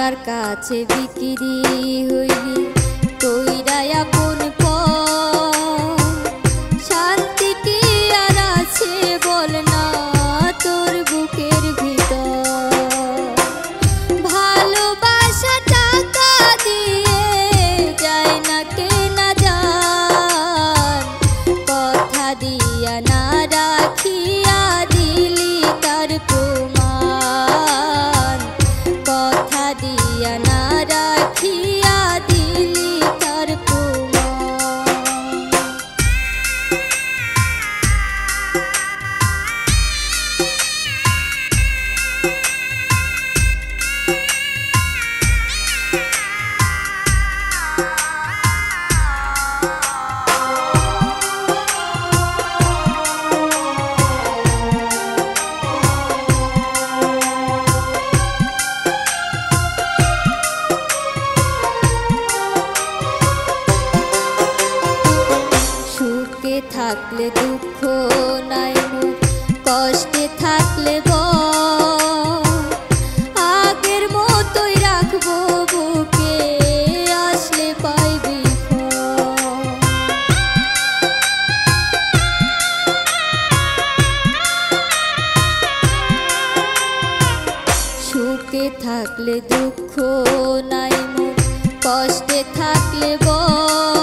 কার কাছে বিক্রি হইবি কইরা আপন পর। শান্তি কি আর আছে বল না তোর বুকের ভিতর। ভালোবাসা টাকা দিয়ে যায় না কেনা জান, কথা দিয়া না রাখিয়া দিলি তার প্রমাণ। কথা দিয়া না রাখিয়া দিলি তার প্রমাণ। সুখে থাকলে দুঃখ নাই মোর, কষ্টে থাকলে বল আগের মতোই রাখবো বুকে, আসলে পাইবি ফল। সুখে থাকলে দুঃখ নাই মোর, কষ্টে থাকলে বল